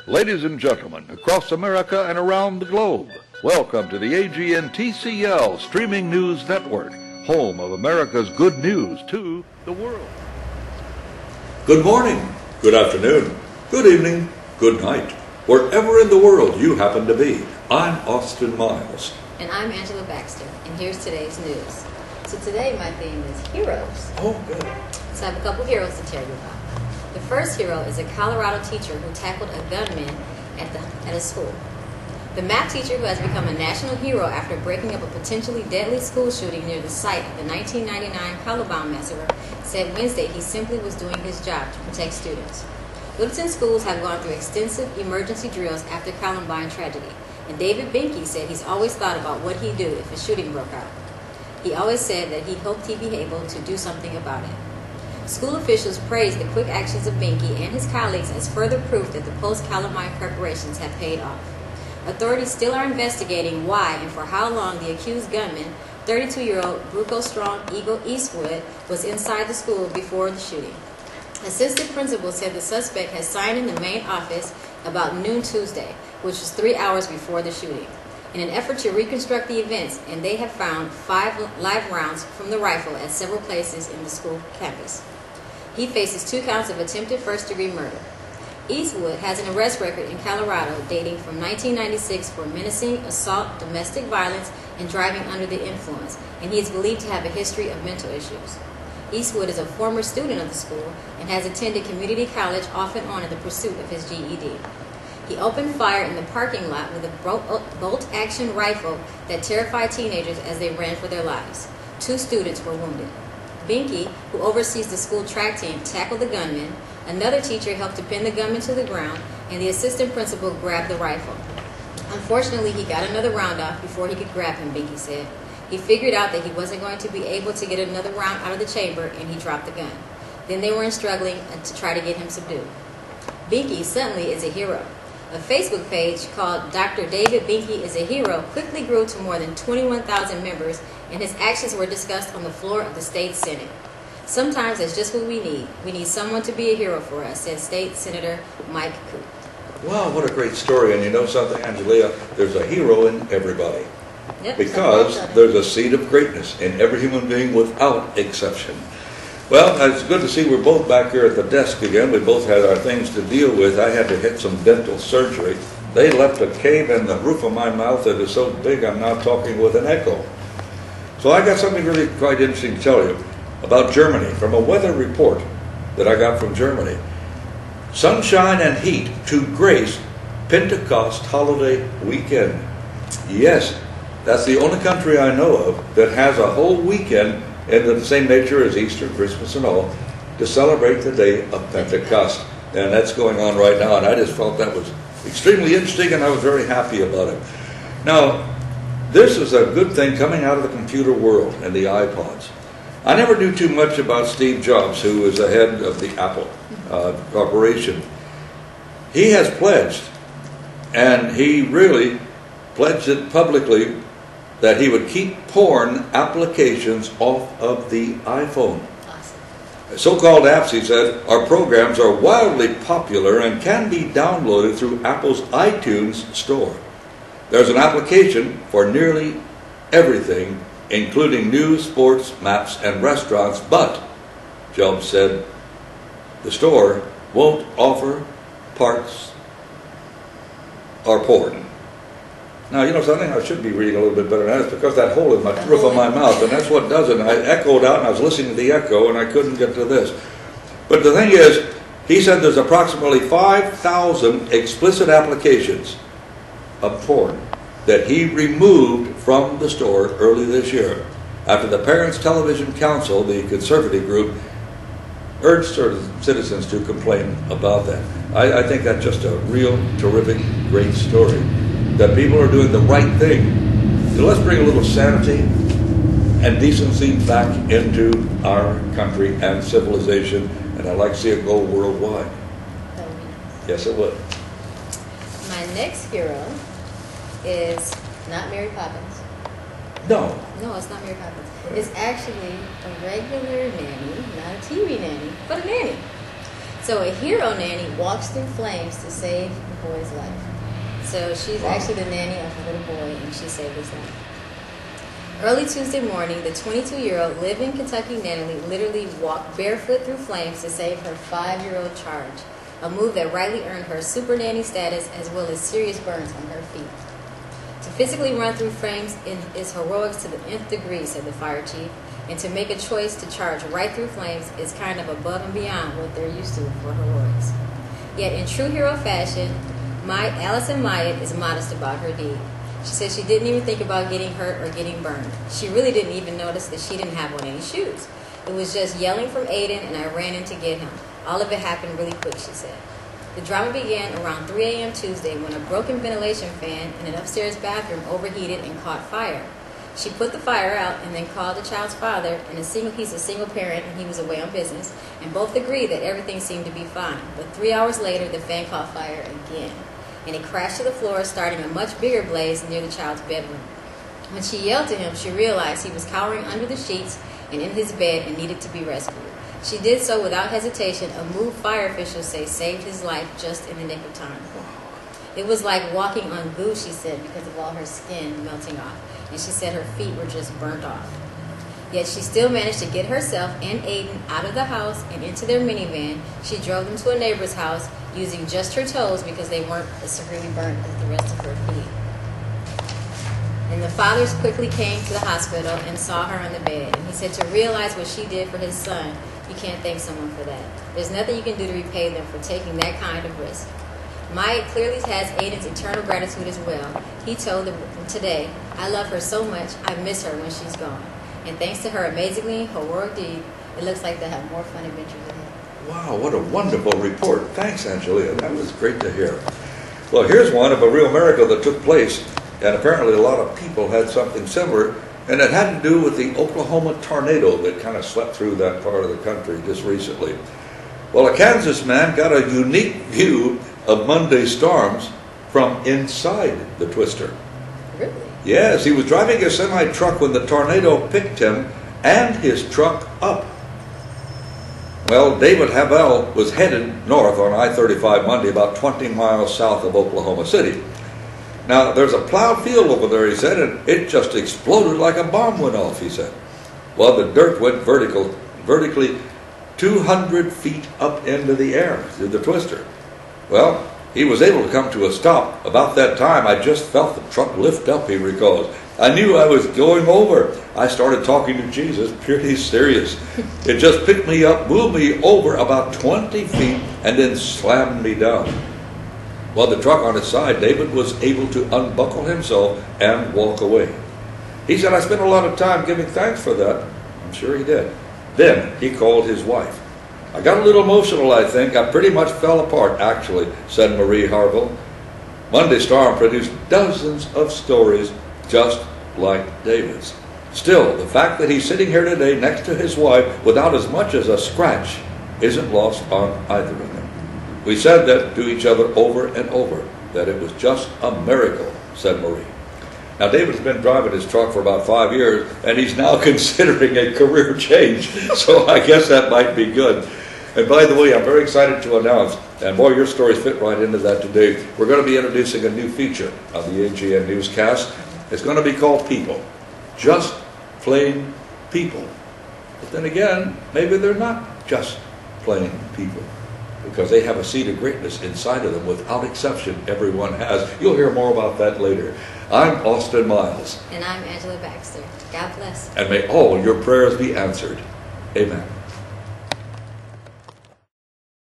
Ladies and gentlemen, across America and around the globe, welcome to the AGN TCL Streaming News Network, home of America's good news to the world. Good morning, good afternoon, good evening, good night, wherever in the world you happen to be. I'm Austin Miles. And I'm Angela Baxter, and here's today's news. So today my theme is heroes. Oh, good. So I have a couple heroes to tell you about. The first hero is a Colorado teacher who tackled a gunman at a school. The math teacher, who has become a national hero after breaking up a potentially deadly school shooting near the site of the 1999 Columbine massacre, said Wednesday he simply was doing his job to protect students. Littleton schools have gone through extensive emergency drills after Columbine tragedy, and David Binky said he's always thought about what he'd do if a shooting broke out. He always said that he hoped he'd be able to do something about it. School officials praised the quick actions of Binky and his colleagues as further proof that the post-Columbine preparations have paid off. Authorities still are investigating why and for how long the accused gunman, 32-year-old Bruco Strong Eagle Eastwood, was inside the school before the shooting. Assistant principal said the suspect had signed in the main office about noon Tuesday, which was 3 hours before the shooting, in an effort to reconstruct the events, and they have found 5 live rounds from the rifle at several places in the school campus. He faces 2 counts of attempted first-degree murder. Eastwood has an arrest record in Colorado dating from 1996 for menacing, assault, domestic violence, and driving under the influence, and he is believed to have a history of mental issues. Eastwood is a former student of the school and has attended community college off and on in the pursuit of his GED. He opened fire in the parking lot with a bolt-action rifle that terrified teenagers as they ran for their lives. 2 students were wounded. Binky, who oversees the school track team, tackled the gunman. Another teacher helped to pin the gunman to the ground, and the assistant principal grabbed the rifle. Unfortunately, he got another round off before he could grab him, Binky said. He figured out that he wasn't going to be able to get another round out of the chamber, and he dropped the gun. Then they were struggling to try to get him subdued. Binky suddenly is a hero. A Facebook page called Dr. David Binky is a Hero quickly grew to more than 21,000 members, and his actions were discussed on the floor of the state Senate. Sometimes that's just what we need. We need someone to be a hero for us, said State Senator Mike Coop. Wow, what a great story. And you know something, Angelia? There's a hero in everybody. Yep, because there's a seed of greatness in every human being without exception. Well, it's good to see we're both back here at the desk again. We both had our things to deal with. I had to hit some dental surgery. They left a cave in the roof of my mouth that is so big I'm now talking with an echo. So I got something really quite interesting to tell you about Germany from a weather report that I got from Germany. Sunshine and heat to grace Pentecost holiday weekend. Yes, that's the only country I know of that has a whole weekend in the same nature as Easter, Christmas, and all, to celebrate the day of Pentecost. And that's going on right now, and I just felt that was extremely interesting, and I was very happy about it. Now, this is a good thing coming out of the computer world and the iPods. I never knew too much about Steve Jobs, who was the head of the Apple corporation. He has pledged, and he really pledged it publicly, that he would keep porn applications off of the iPhone. Awesome. So-called apps, he said, are programs are wildly popular and can be downloaded through Apple's iTunes store. There's an application for nearly everything, including news, sports, maps, and restaurants, but, Jobs said, the store won't offer parts or porn. Now, you know something, I should be reading a little bit better than that. It's because that hole in my roof of my mouth, and that's what does it. And I echoed out, and I was listening to the echo, and I couldn't get to this. But the thing is, he said there's approximately 5,000 explicit applications of porn that he removed from the store early this year, after the Parents Television Council, the conservative group, urged citizens to complain about that. I think that's just a real terrific, great story, that people are doing the right thing. So let's bring a little sanity and decency back into our country and civilization, and I'd like to see it go worldwide. That would be nice. Yes, it would. My next hero is not Mary Poppins. No. No, it's not Mary Poppins. It's actually a regular nanny, not a TV nanny, but a nanny. So a hero nanny walks through flames to save the boy's life. So she's actually the nanny of a little boy, and she saved his life. Early Tuesday morning, the 22-year-old living Kentucky Nanny literally walked barefoot through flames to save her 5-year-old charge, a move that rightly earned her super nanny status as well as serious burns on her feet. To physically run through flames is heroics to the nth degree, said the fire chief, and to make a choice to charge right through flames is kind of above and beyond what they're used to for heroics. Yet in true hero fashion, Allison Myatt is modest about her deed. She said she didn't even think about getting hurt or getting burned. She really didn't even notice that she didn't have on any shoes. It was just yelling from Aiden, and I ran in to get him. All of it happened really quick, she said. The drama began around 3 a.m. Tuesday when a broken ventilation fan in an upstairs bathroom overheated and caught fire. She put the fire out and then called the child's father, and he's a single parent and he was away on business, and both agreed that everything seemed to be fine. But 3 hours later, the fan caught fire again, and it crashed to the floor, starting a much bigger blaze near the child's bedroom. When she yelled to him, she realized he was cowering under the sheets and in his bed and needed to be rescued. She did so without hesitation, a move fire officials say saved his life just in the nick of time. It was like walking on goo, she said, because of all her skin melting off, and she said her feet were just burnt off. Yet she still managed to get herself and Aiden out of the house and into their minivan. She drove them to a neighbor's house using just her toes because they weren't as severely burnt as the rest of her feet. And the fathers quickly came to the hospital and saw her on the bed. And he said to realize what she did for his son, you can't thank someone for that. There's nothing you can do to repay them for taking that kind of risk. Myatt clearly has Aiden's eternal gratitude as well. He told them today, I love her so much, I miss her when she's gone. And thanks to her amazingly heroic deed, it looks like they'll have more fun adventures ahead. Wow, what a wonderful report. Thanks, Angelia. That was great to hear. Well, here's one of a real miracle that took place, and apparently a lot of people had something similar, and it had to do with the Oklahoma tornado that kind of swept through that part of the country just recently. Well, a Kansas man got a unique view of Monday's storms from inside the twister. Really? Yes, he was driving a semi-truck when the tornado picked him and his truck up. Well, David Havel was headed north on I-35 Monday, about 20 miles south of Oklahoma City. Now, there's a plowed field over there, he said, and it just exploded like a bomb went off, he said. Well, the dirt went vertically 200 feet up into the air through the twister. Well, he was able to come to a stop. About that time, I just felt the truck lift up, he recalls. I knew I was going over. I started talking to Jesus, pretty serious. It just picked me up, moved me over about 20 feet, and then slammed me down. Well, the truck on its side, David was able to unbuckle himself and walk away. He said, I spent a lot of time giving thanks for that. I'm sure he did. Then he called his wife. I got a little emotional, I think. I pretty much fell apart, actually, said Marie Harville. Monday's storm produced dozens of stories just like David's. Still, the fact that he's sitting here today next to his wife without as much as a scratch isn't lost on either of them. We said that to each other over and over, that it was just a miracle, said Marie. Now, David's been driving his truck for about 5 years, and he's now considering a career change, so I guess that might be good. And by the way, I'm very excited to announce, and boy, your stories fit right into that today, we're going to be introducing a new feature on the AGN Newscast. It's going to be called People. Just plain people. But then again, maybe they're not just plain people, because they have a seed of greatness inside of them. Without exception, everyone has. You'll hear more about that later. I'm Austin Miles. And I'm Angela Baxter. God bless. And may all your prayers be answered. Amen.